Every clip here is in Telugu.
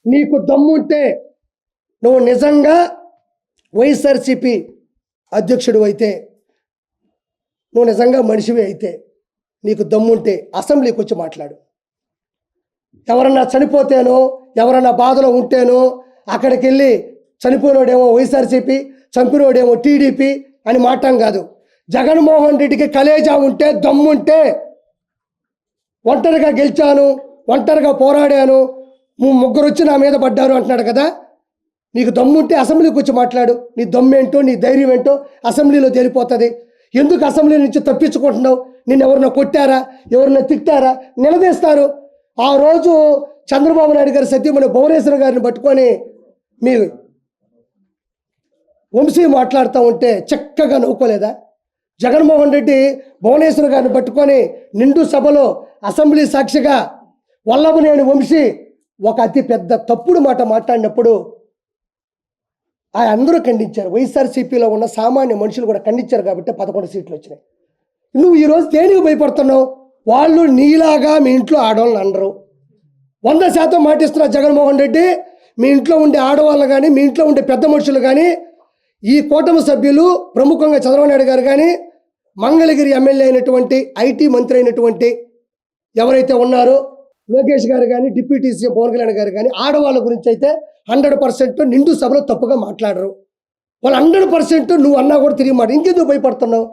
నీకు దమ్ముంటే నువ్వు నిజంగా వైఎస్ఆర్సీపీ అధ్యక్షుడు అయితే, నువ్వు నిజంగా మనిషివి అయితే, నీకు దమ్ముంటే అసెంబ్లీకి వచ్చి మాట్లాడు. ఎవరన్నా చనిపోతేనో, ఎవరన్నా బాధలో ఉంటేనో అక్కడికి వెళ్ళి చనిపోయినోడేమో వైఎస్ఆర్సీపీ, చంపినోడేమో టీడీపీ అని మాట్లాం కాదు. జగన్మోహన్ రెడ్డికి కలేజా ఉంటే, దమ్ముంటే, ఒంటరిగా గెలిచాను, ఒంటరిగా పోరాడాను, ముగ్గురు వచ్చి నా మీద పడ్డారు అంటున్నాడు కదా. నీకు దమ్ముంటే అసెంబ్లీకి వచ్చి మాట్లాడు. నీ దమ్మేంటో, నీ ధైర్యం ఏంటో అసెంబ్లీలో తేలిపోతుంది. ఎందుకు అసెంబ్లీ నుంచి తప్పించుకుంటున్నావు? నిన్ను ఎవరినో కొట్టారా, ఎవరినో తిట్టారా? నిలదీస్తారు. ఆ రోజు చంద్రబాబు నాయుడు గారి సత్యమణి భువనేశ్వర్ గారిని పట్టుకొని మీ వంశీ మాట్లాడుతూ ఉంటే చక్కగా నవ్వుకోలేదా? జగన్మోహన్ రెడ్డి భువనేశ్వర్ గారిని పట్టుకొని నిండు సభలో అసెంబ్లీ సాక్షిగా వల్లభనేని వంశీ ఒక అతి పెద్ద తప్పుడు మాట మాట్లాడినప్పుడు అందరూ ఖండించారు. వైఎస్ఆర్సీపీలో ఉన్న సామాన్య మనుషులు కూడా ఖండించారు కాబట్టి 11 సీట్లు వచ్చినాయి. నువ్వు ఈరోజు దేనికి భయపడుతున్నావు? వాళ్ళు నీలాగా మీ ఇంట్లో ఆడవాళ్ళని అనరు. 100% మాటిస్తున్నా జగన్మోహన్ రెడ్డి. మీ ఇంట్లో ఉండే ఆడవాళ్ళు కానీ, మీ ఇంట్లో ఉండే పెద్ద మనుషులు కానీ, ఈ కూటమి సభ్యులు ప్రముఖంగా చంద్రబాబు నాయుడు గారు కానీ, మంగళగిరి ఎమ్మెల్యే అయినటువంటి ఐటీ మంత్రి అయినటువంటి ఎవరైతే ఉన్నారో లోకేష్ గారు కానీ, డిప్యూటీ సీఎం పవన్ కళ్యాణ్ గారు కానీ, ఆడవాళ్ళ గురించి అయితే 100% నిండు సభలో తప్పుగా మాట్లాడరు. వాళ్ళు 100% నువ్వు అన్నా కూడా తిరిగి మాట. ఇంకెందుకు భయపడుతున్నావు?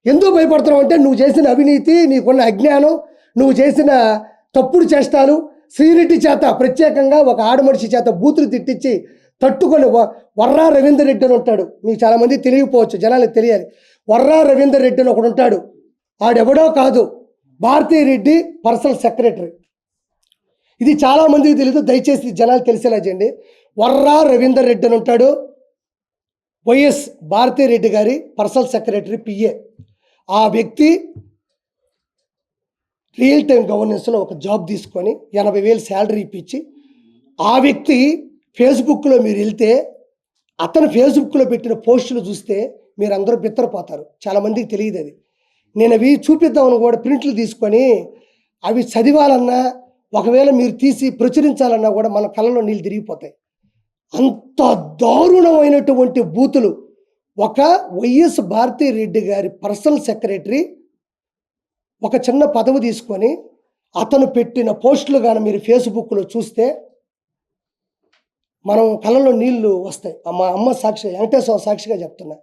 ఎందుకు భయపడుతున్నావు అంటే నువ్వు చేసిన అవినీతి, నీకున్న అజ్ఞానం, నువ్వు చేసిన తప్పుడు చేష్టాలు. శ్రీరెడ్డి చేత ప్రత్యేకంగా ఒక ఆడమనిషి చేత బూతులు తిట్టించి తట్టుకొని వర్రా రవీందర్ రెడ్డి అని ఉంటాడు. మీకు చాలామంది తెలియకపోవచ్చు, జనాలకు తెలియాలి. వర్రా రవీందర్ రెడ్డి అని ఒకడు ఉంటాడు. ఆడెవడో కాదు, భారతీ రెడ్డి పర్సనల్ సెక్రటరీ. ఇది చాలామందికి తెలియదు, దయచేసి జనాలు తెలిసేలా చేయండి. వర్రా రవీందర్ రెడ్డి అని ఉంటాడు, వైఎస్ భారతీ రెడ్డి గారి పర్సనల్ సెక్రటరీ, పిఏ. ఆ వ్యక్తి రియల్ టైం గవర్నెన్స్లో ఒక జాబ్ తీసుకొని 80,000 శాలరీ ఇప్పించి, ఆ వ్యక్తి ఫేస్బుక్లో మీరు వెళ్తే అతను ఫేస్బుక్లో పెట్టిన పోస్టులు చూస్తే మీరు అందరూ బిత్తరపోతారు. చాలామందికి తెలియదు అది. నేను అవి చూపిద్దామని కూడా ప్రింట్లు తీసుకొని అవి చదివాలన్నా, ఒకవేళ మీరు తీసి ప్రచురించాలన్నా కూడా మన కళ్ళలో నీళ్ళు తిరిగిపోతాయి. అంత దారుణమైనటువంటి బూతులు. ఒక వైఎస్ భారతీ రెడ్డి గారి పర్సనల్ సెక్రటరీ ఒక చిన్న పదవి తీసుకొని అతను పెట్టిన పోస్టులు కానీ మీరు ఫేస్బుక్లో చూస్తే మనం కళ్ళలో నీళ్లు వస్తాయి. మా అమ్మ సాక్షి, వెంకటేశ్వర సాక్షిగా చెప్తున్నా.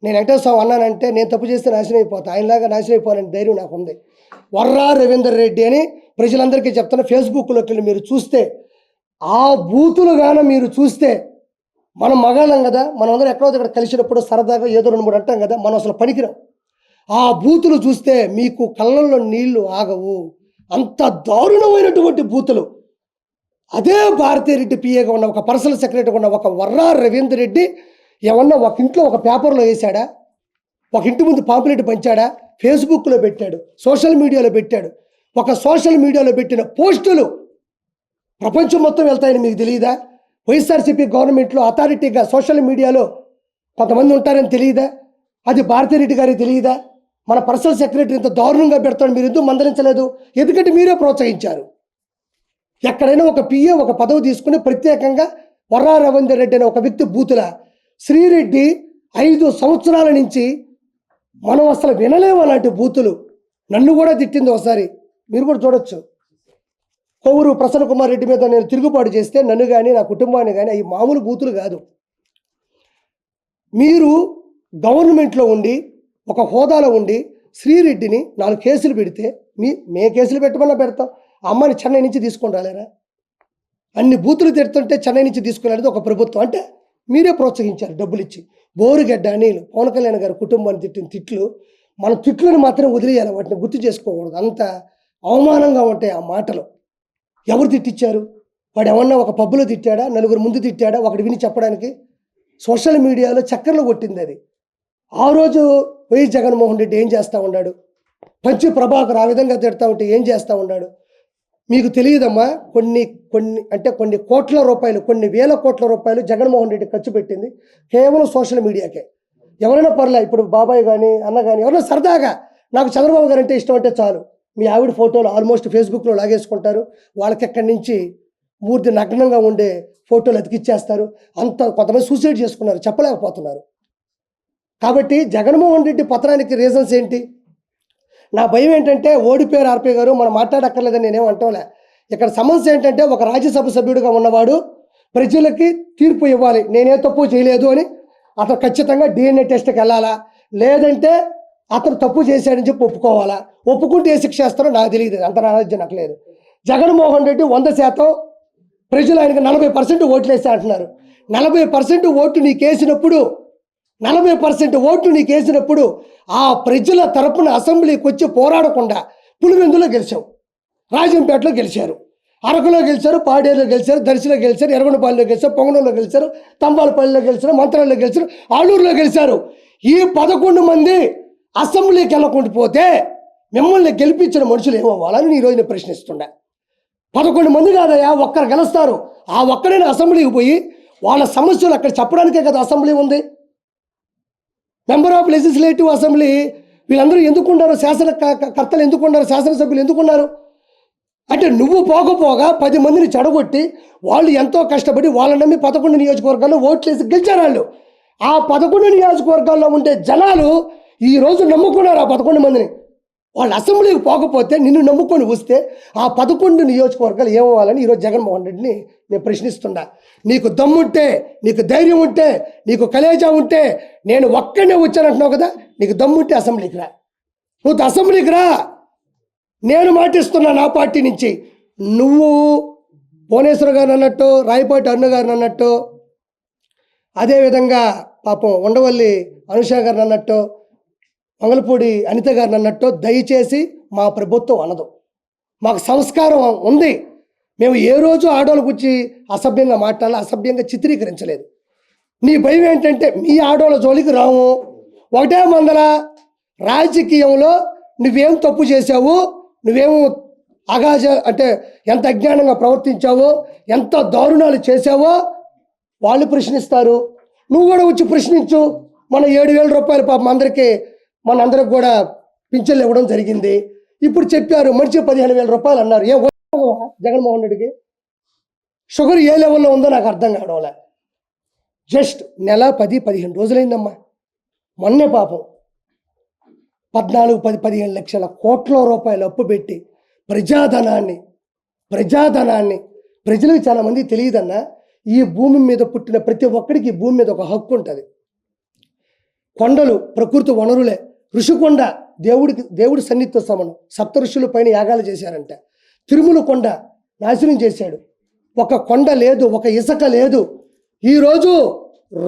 నేను వెంకటేశ్వర అన్నానంటే నేను తప్పు చేస్తే నాశనం అయిపోతా, ఆయనలాగా నాశనం అయిపోవాలని ధైర్యం నాకు ఉంది. వర్రా రవీందర్ రెడ్డి అని ప్రజలందరికీ చెప్తున్నా. ఫేస్బుక్లోకి వెళ్ళి మీరు చూస్తే ఆ బూతులు గాన మీరు చూస్తే, మనం మగాళ్ళం కదా, మనం అందరం ఎక్కడో ఇక్కడ కలిసినప్పుడు సరదాగా ఏదో 2-3 అంటాం కదా, మనం అసలు పనికిరాం. ఆ బూతులు చూస్తే మీకు కళ్ళల్లో నీళ్లు ఆగవు. అంత దారుణమైనటువంటి బూతులు. అదే భారతీరెడ్డి పిఏగా ఉన్న ఒక పర్సనల్ సెక్రటరీగా ఉన్న ఒక వర్రా రవీందర్ రెడ్డి ఏమన్నా ఒక ఇంట్లో ఒక పేపర్లో వేశాడా? ఒక ఇంటి ముందు పాంప్లెట్ పంచాడా? ఫేస్బుక్లో పెట్టాడు, సోషల్ మీడియాలో పెట్టాడు. ఒక సోషల్ మీడియాలో పెట్టిన పోస్టులు ప్రపంచం మొత్తం వెళ్తాయని మీకు తెలియదా? వైఎస్ఆర్సీపీ గవర్నమెంట్లో అథారిటీగా సోషల్ మీడియాలో కొంతమంది ఉంటారని తెలియదా? అది భారతీరెడ్డి గారికి తెలియదా? మన పర్సనల్ సెక్రటరీ ఇంత దారుణంగా పెడతాడు, మీరు ఎందుకు మందలించలేదు? ఎందుకంటే మీరే ప్రోత్సహించారు. ఎక్కడైనా ఒక పిఏ ఒక పదవి తీసుకుని ప్రత్యేకంగా వర్రా రవీందర్ రెడ్డి అనే ఒక వ్యక్తి బూతుల శ్రీరెడ్డి 5 సంవత్సరాల నుంచి మనం అసలు వినలేము అలాంటి బూతులు. నన్ను కూడా తిట్టింది ఒకసారి, మీరు కూడా చూడొచ్చు. కొవ్వూరు ప్రసన్న కుమార్ రెడ్డి మీద నేను తిరుగుబాటు చేస్తే నన్ను కానీ నా కుటుంబాన్ని కానీ అవి మామూలు బూతులు కాదు. మీరు గవర్నమెంట్లో ఉండి ఒక హోదాలో ఉండి శ్రీరెడ్డిని 4 కేసులు పెడితే మే కేసులు పెట్టమన్నా పెడతాం. అమ్మని చెన్నై నుంచి తీసుకొని రాలేరా? అన్ని బూతులు తిడుతుంటే చెన్నై నుంచి తీసుకునేది ఒక ప్రభుత్వం. అంటే మీరే ప్రోత్సహించారు డబ్బులు ఇచ్చి. బోరుగడ్డ అనిల్ పవన్ కళ్యాణ్ గారి కుటుంబాన్ని తిట్టిన తిట్లు, మన తిట్లను మాత్రం వదిలేయాలి, వాటిని గుర్తు చేసుకోకూడదు. అంత అవమానంగా ఉంటాయి ఆ మాటలు. ఎవరు తిట్టించారు? వాడు ఏమన్నా ఒక పబ్బులో తిట్టాడా? 4 ముందు తిట్టాడా? ఒకటి విని చెప్పడానికి? సోషల్ మీడియాలో చక్కర్లు కొట్టింది అది. ఆ రోజు వైఎస్ జగన్మోహన్ రెడ్డి ఏం చేస్తూ ఉన్నాడు? పంచి ప్రభాకర్ ఆ విధంగా తిడతా ఉంటే ఏం చేస్తూ ఉన్నాడు? మీకు తెలియదమ్మా. కొన్ని కోట్ల రూపాయలు, కొన్ని వేల కోట్ల రూపాయలు జగన్మోహన్ రెడ్డి ఖర్చు పెట్టింది కేవలం సోషల్ మీడియాకే. ఎవరైనా పర్లే, ఇప్పుడు బాబాయ్ కానీ అన్న కానీ ఎవరైనా సరదాగా నాకు చంద్రబాబు గారు అంటే ఇష్టం అంటే చాలు, మీ ఆవిడ ఫోటోలు ఆల్మోస్ట్ ఫేస్బుక్లో లాగేసుకుంటారు. వాళ్ళకి ఎక్కడి నుంచి పూర్తి నగ్నంగా ఉండే ఫోటోలు అతికిచ్చేస్తారు. అంత కొంతమంది సూసైడ్ చేసుకున్నారు, చెప్పలేకపోతున్నారు. కాబట్టి జగన్మోహన్ రెడ్డి పతనానికి రీజన్స్ ఏంటి? నా భయం ఏంటంటే ఓడిపోయారు ఆర్పీ గారు, మనం మాట్లాడక్కర్లేదని నేనేం అంటోలే. ఇక్కడ సమస్య ఏంటంటే ఒక రాజ్యసభ సభ్యుడిగా ఉన్నవాడు ప్రజలకి తీర్పు ఇవ్వాలి, నేనే తప్పు చేయలేదు అని. అతను ఖచ్చితంగా DNA టెస్ట్కి వెళ్ళాలా, లేదంటే అతను తప్పు చేశాడని చెప్పి ఒప్పుకోవాలా. ఒప్పుకుంటే ఏ శిక్ష వేస్తారో నాకు తెలియదు, అంత నాలెడ్జ్ నాకు లేదు. జగన్మోహన్ రెడ్డి 100% ప్రజలు ఆయనకి 40% ఓట్లు వేసా అంటున్నారు. 40% ఓటు నీకేసినప్పుడు 40% ఓట్లు నీకేసినప్పుడు ఆ ప్రజల తరపున అసెంబ్లీకి వచ్చి పోరాడకుండా పులివెందులో గెలిచావు, రాజంపేటలో గెలిచారు, అరకులో గెలిచారు, పాడేరులో గెలిచారు, దర్శిలో గెలిచారు, ఎర్రగొండపాలెంలో గెలిచారు, పొంగనూరులో గెలిచారు, తంబాలపల్లిలో గెలిచారు, మంత్రాల్లో గెలిచారు, ఆలూరులో గెలిచారు. ఈ 11 మంది అసెంబ్లీకి వెళ్ళకుండా పోతే మిమ్మల్ని గెలిపించిన మనుషులు ఏమవ్వాలని ఈరోజు నేను ప్రశ్నిస్తున్నా. 11 మంది కాదయా, ఒక్కరు గెలుస్తారు. ఆ ఒక్కడైనా అసెంబ్లీకి పోయి వాళ్ళ సమస్యలు అక్కడ చెప్పడానికే కదా అసెంబ్లీ ఉంది. మెంబర్ ఆఫ్ లెజిస్లేటివ్ అసెంబ్లీ వీళ్ళందరూ ఎందుకున్నారు? శాసనకర్తలు ఎందుకున్నారు? శాసనసభ్యులు ఎందుకున్నారు? అంటే నువ్వు పోకపోగా 10 మందిని చెడగొట్టి వాళ్ళు ఎంతో కష్టపడి వాళ్ళని నమ్మి 11 నియోజకవర్గాల్లో ఓట్లేసి గెలిచారు వాళ్ళు. ఆ 11 నియోజకవర్గాల్లో ఉండే జనాలు ఈరోజు నమ్ముకున్నారు ఆ 11 మందిని. వాళ్ళు అసెంబ్లీకి పోకపోతే నిన్ను నమ్ముకొని వస్తే ఆ 11 నియోజకవర్గాలు ఏమవ్వాలని ఈరోజు జగన్మోహన్ రెడ్డిని నేను ప్రశ్నిస్తున్నా. నీకు దమ్ముంటే, నీకు ధైర్యం ఉంటే, నీకు కలేజా ఉంటే, నేను ఒక్కడే వచ్చానంటున్నావు కదా, నీకు దమ్ముంటే అసెంబ్లీకి రా. నువ్వు అసెంబ్లీకి రా, నేను మాటిస్తున్నా నా పార్టీ నుంచి. నువ్వు భువనేశ్వర్ గారు అన్నట్టు, రాయపాటి అరుణ గారిని అన్నట్టు, అదేవిధంగా పాపం ఉండవల్లి అనుష గారిని అన్నట్టు, మంగళపూడి అనిత గారిని అన్నట్టు దయచేసి మా ప్రభుత్వం అనదు. మాకు సంస్కారం ఉంది. మేము ఏ రోజు ఆడోళ్ళకు వచ్చి అసభ్యంగా మాట్లాడాలి, అసభ్యంగా చిత్రీకరించలేదు. నీ భయం ఏంటంటే మీ ఆడోళ్ళ జోలికి రాము. ఒకటే మందల రాజకీయంలో నువ్వేం తప్పు చేసావు, నువ్వేమో అగాజ అంటే ఎంత అజ్ఞానంగా ప్రవర్తించావో, ఎంత దారుణాలు చేసావో వాళ్ళు ప్రశ్నిస్తారు. నువ్వు కూడా వచ్చి ప్రశ్నించు. మన 7,000 రూపాయలు పాపం మనందరికి కూడా పింఛన్లు ఇవ్వడం జరిగింది. ఇప్పుడు చెప్పారు మనిషి 15,000 రూపాయలు అన్నారు. జగన్మోహన్ రెడ్డికి షుగర్ ఏ లెవెల్లో ఉందో నాకు అర్థం కావడంలే. జస్ట్ నెల 10-15 రోజులైందమ్మా. మొన్నే పాపం 14-15 లక్షల కోట్ల రూపాయలు అప్పు పెట్టి ప్రజాధనాన్ని ప్రజలకు చాలామంది తెలియదన్నా, ఈ భూమి మీద పుట్టిన ప్రతి ఒక్కడికి భూమి మీద ఒక హక్కు ఉంటుంది. కొండలు ప్రకృతి వనరులే. ఋషికొండ దేవుడి సన్నిధితో సమానం. 7 ఋషుల పైన యాగాలు చేశారంట. తిరుమల కొండ నాశనం చేశాడు. ఒక కొండ లేదు, ఒక ఇసుక లేదు. ఈరోజు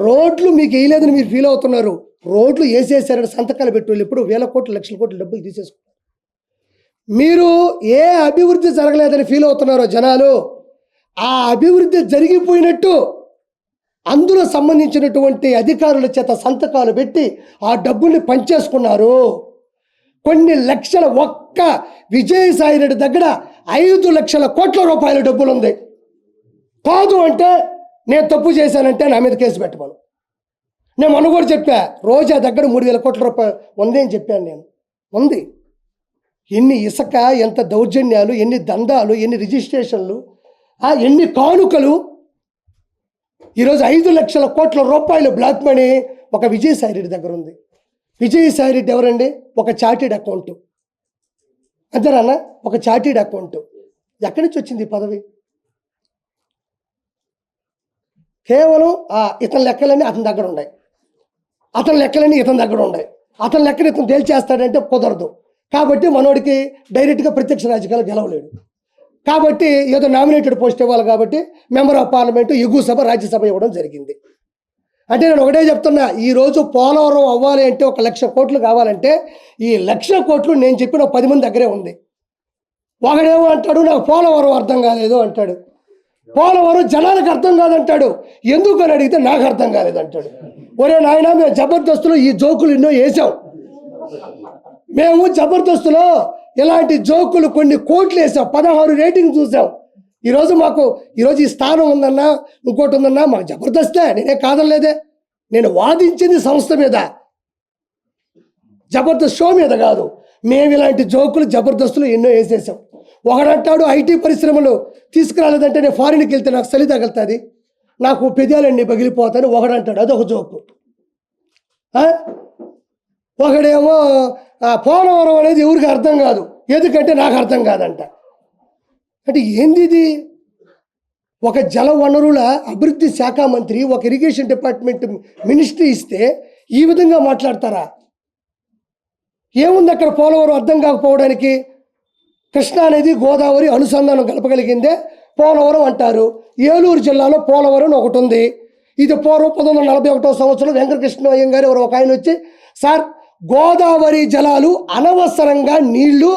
రోడ్లు మీకు వేయలేదని మీరు ఫీల్ అవుతున్నారు. రోడ్లు వేసేసారని సంతకాలు పెట్టి వాళ్ళు ఎప్పుడు 1,000 కోట్లు 1,00,000 కోట్లు డబ్బులు తీసేసుకున్నారు. మీరు ఏ అభివృద్ధి జరగలేదని ఫీల్ అవుతున్నారో జనాలు, ఆ అభివృద్ధి జరిగిపోయినట్టు అందులో సంబంధించినటువంటి అధికారుల చేత సంతకాలు పెట్టి ఆ డబ్బుల్ని పంచేసుకున్నారు. కొన్ని లక్షల, ఒక్క విజయసాయి రెడ్డి దగ్గర 5 లక్షల కోట్ల రూపాయల డబ్బులు ఉంది. కాదు అంటే నేను తప్పు చేశానంటే నా మీద కేసు పెట్టమను. నేను మొన్న కూడా చెప్పా, రోజా దగ్గర 3,000 కోట్ల రూపాయలు ఉంది అని చెప్పాను. నేను ఉంది. ఎన్ని ఇసుక, ఎంత దౌర్జన్యాలు, ఎన్ని దందాలు, ఎన్ని రిజిస్ట్రేషన్లు, ఎన్ని కానుకలు. ఈరోజు 5 లక్షల కోట్ల రూపాయలు బ్లాక్ మనీ ఒక విజయసాయి రెడ్డి దగ్గర ఉంది. విజయసాయి రెడ్డి ఎవరండి? ఒక చార్టెడ్ అకౌంట్. అంతేనా? ఒక చార్టెడ్ అకౌంట్. ఎక్కడి నుంచి వచ్చింది ఈ పదవి? కేవలం ఇతని లెక్కలన్నీ అతని దగ్గర ఉన్నాయి, అతని లెక్కలన్నీ ఇతని దగ్గర ఉన్నాయి. అతని లెక్కలు ఇతను తేల్చేస్తాడంటే కుదరదు. కాబట్టి మనోడికి డైరెక్ట్గా ప్రత్యక్ష రాజకీయాలు గెలవలేడు. కాబట్టి ఏదో నామినేటెడ్ పోస్ట్ ఇవ్వాలి కాబట్టి మెంబర్ ఆఫ్ పార్లమెంటు, ఎగువ సభ, రాజ్యసభ ఇవ్వడం జరిగింది. అంటే నేను ఒకటే చెప్తున్నా, ఈరోజు పోలవరం అవ్వాలి అంటే 1,00,000 కోట్లు కావాలంటే ఈ 1,00,000 కోట్లు నేను చెప్పిన 10 మంది దగ్గరే ఉంది. ఒకడేమో అంటాడు నాకు పోలవరం అర్థం కాలేదు అంటాడు, పోలవరం జనాలకు అర్థం కాదంటాడు. ఎందుకు అని అడిగితే నాకు అర్థం కాలేదంటాడు. ఒరే నాయన, మేము జబర్దస్తులో ఈ జోకులు ఎన్నో వేసాం. మేము జబర్దస్తులో ఇలాంటి జోకులు కొన్ని కోట్లు వేసాం, 16 రేటింగ్ చూసాం. ఈరోజు ఈ స్థానం ఉందన్నా, ఇంకోటి ఉందన్నా, మాకు జబర్దస్తే, నేనే కాదనలేదే. నేను వాదించింది సంస్థ మీద, జబర్దస్త్ షో మీద కాదు. మేము ఇలాంటి జోకులు జబర్దస్తులు ఎన్నో వేసేసాం. ఒకడంటాడు ఐటీ పరిశ్రమలు తీసుకురాలేదంటే నేను ఫారిన్కి వెళ్తే నాకు చలి తగులుతుంది, నాకు పెదాలన్నీ పగిలిపోతాను ఒకడంటాడు, అదొక జోకు. ఒకడేమో పోలవరం అనేది ఎవరికి అర్థం కాదు, ఎందుకంటే నాకు అర్థం కాదంట. అంటే ఏంది ఇది? ఒక జల వనరుల అభివృద్ధి శాఖ మంత్రి, ఒక ఇరిగేషన్ డిపార్ట్మెంట్ మినిస్ట్రీ ఇస్తే ఈ విధంగా మాట్లాడతారా? ఏముంది అక్కడ పోలవరం అర్థం కాకపోవడానికి? కృష్ణా అనేది గోదావరి అనుసంధానం కలపగలిగిందే పోలవరం అంటారు. ఏలూరు జిల్లాలో పోలవరం ఒకటి ఉంది. ఇది పూర్వం 1941 సంవత్సరంలో వెంకటకృష్ణ అయ్యంగారు ఎవరు ఒక ఆయన వచ్చి, సార్ గోదావరి జలాలు అనవసరంగా నీళ్లు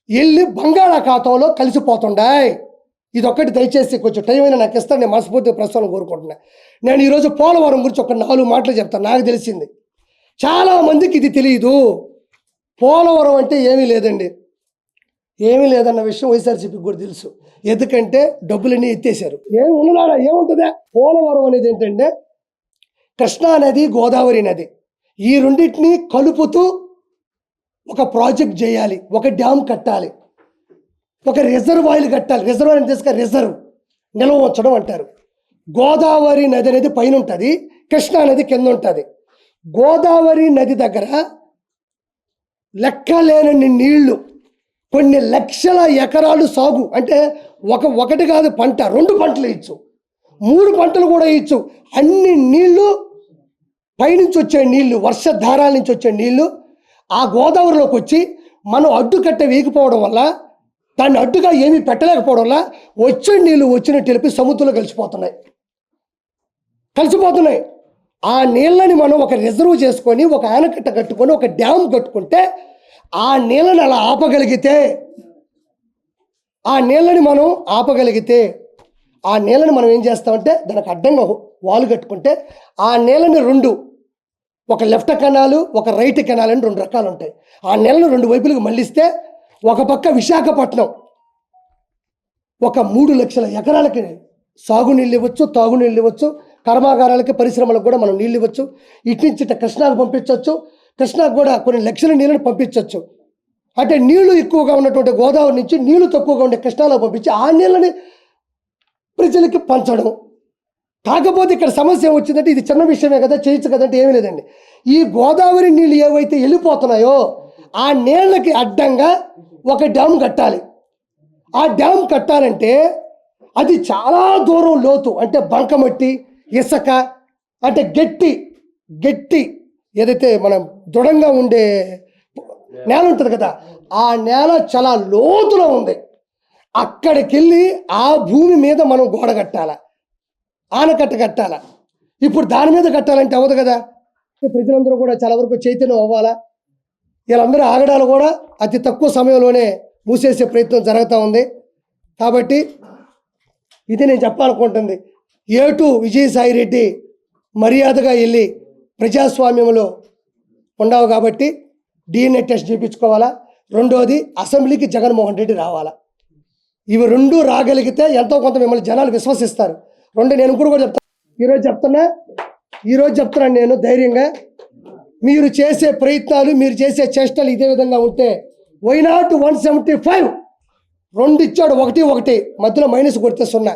వెళ్ళి బంగాళాఖాతంలో కలిసిపోతుండాయి, ఇదొక్కటి దయచేసి కొంచెం టైం అయినా నాకు ఇస్తాను, నేను మనస్ఫూర్తిగా ప్రస్తుతం కోరుకుంటున్నా. నేను ఈరోజు పోలవరం గురించి ఒక 4 మాటలు చెప్తాను. నాకు తెలిసింది, చాలామందికి ఇది తెలియదు. పోలవరం అంటే ఏమీ లేదండి, ఏమీ లేదన్న విషయం వైఎస్ఆర్సీపీకి కూడా తెలుసు. ఎందుకంటే డబ్బులన్నీ ఎత్తేసారు. ఏమి ఉన్నదా? ఏముంటుందా? పోలవరం అనేది ఏంటంటే కృష్ణా నది, గోదావరి నది, ఈ రెండింటిని కలుపుతూ ఒక ప్రాజెక్ట్ చేయాలి, ఒక డ్యామ్ కట్టాలి, ఒక రిజర్వాయర్ కట్టాలి. రిజర్వాయర్ తీసుక రిజర్వ్ నిల్వ ఉంచడం అంటారు. గోదావరి నది అనేది పైన ఉంటుంది, కృష్ణా నది కింద ఉంటుంది. గోదావరి నది దగ్గర లెక్కలేనన్ని నీళ్లు, కొన్ని లక్షల ఎకరాలు సాగు, అంటే ఒకటి కాదు పంట, 2 పంటలు ఇచ్చు, 3 పంటలు కూడా ఇచ్చు. అన్ని నీళ్లు పైనుంచి వచ్చే నీళ్లు, వర్షధారాల నుంచి వచ్చే నీళ్లు ఆ గోదావరిలోకి వచ్చి మనం అడ్డుకట్ట వేయకపోవడం వల్ల, దాన్ని అడ్డుగా ఏమీ పెట్టలేకపోవడం వల్ల వచ్చే నీళ్లు వచ్చినట్టు తెలిపి సముద్రంలో కలిసిపోతున్నాయి. ఆ నీళ్ళని మనం ఒక రిజర్వ్ చేసుకొని, ఒక ఆనకట్ట కట్టుకొని, ఒక డ్యామ్ కట్టుకుంటే ఆ నీళ్ళని అలా ఆపగలిగితే, ఆ నీళ్ళని మనం ఏం చేస్తామంటే దానికి అడ్డంగా వాలు కట్టుకుంటే ఆ నీళ్ళని 2, ఒక లెఫ్ట్ కెనాలు, ఒక రైట్ కెనాల్ అని 2 రకాలు ఉంటాయి. ఆ నీళ్ళని 2 వైపులకు మళ్ళిస్తే ఒక పక్క విశాఖపట్నం ఒక 3 లక్షల ఎకరాలకి సాగునీళ్ళు ఇవ్వచ్చు, తాగునీళ్ళు ఇవ్వచ్చు, కర్మాగారాలకి, పరిశ్రమలకు కూడా మనం నీళ్ళు ఇవ్వచ్చు. ఇటు నుంచి కృష్ణాకు పంపించవచ్చు, కృష్ణాకు కూడా కొన్ని లక్షల నీళ్ళని పంపించవచ్చు. అంటే నీళ్లు ఎక్కువగా ఉన్నటువంటి గోదావరి నుంచి నీళ్లు తక్కువగా ఉండే కృష్ణాలో పంపించి ఆ నీళ్ళని ప్రజలకి పంచడం. కాకపోతే ఇక్కడ సమస్య వచ్చిందంటే, ఇది చిన్న విషయమే కదా, చేయొచ్చు కదంటే ఏమీ లేదండి. ఈ గోదావరి నీళ్ళు ఏవైతే వెళ్ళిపోతున్నాయో ఆ నీళ్ళకి అడ్డంగా ఒక డ్యామ్ కట్టాలి. ఆ డ్యామ్ కట్టాలంటే అది చాలా దూరం లోతు, అంటే బంకమట్టి, ఇసుక, అంటే గట్టి ఏదైతే మనం దృఢంగా ఉండే నేల ఉంటుంది కదా, ఆ నేల చాలా లోతులో ఉంది. అక్కడికి వెళ్ళి ఆ భూమి మీద మనం గోడ కట్టాల, ఆనకట్ట కట్టాల. ఇప్పుడు దాని మీద కట్టాలంటే అవ్వదు కదా. ప్రజలందరూ కూడా చాలా వరకు చైతన్యం అవ్వాలా. వీళ్ళందరూ ఆగడాలు కూడా అతి తక్కువ సమయంలోనే మూసేసే ప్రయత్నం జరుగుతూ ఉంది. కాబట్టి ఇది నేను చెప్పాలనుకుంటుంది. ఏటు విజయసాయి రెడ్డి మర్యాదగా వెళ్ళి ప్రజాస్వామ్యంలో ఉండవు కాబట్టి DNA టెస్ట్ చేయించుకోవాలా. రెండోది, అసెంబ్లీకి జగన్మోహన్ రెడ్డి రావాలా. ఇవి 2 రాగలిగితే ఎంతో కొంత మిమ్మల్ని జనాలు విశ్వసిస్తారు. నేను కూడా చెప్తాను, ఈరోజు చెప్తున్నాను నేను ధైర్యంగా, మీరు చేసే ప్రయత్నాలు, మీరు చేసే చేష్టలు ఇదే విధంగా ఉంటే వై నాట్ 175 2 ఇచ్చాడు, 1 మధ్యలో మైనస్ కొడితే 0.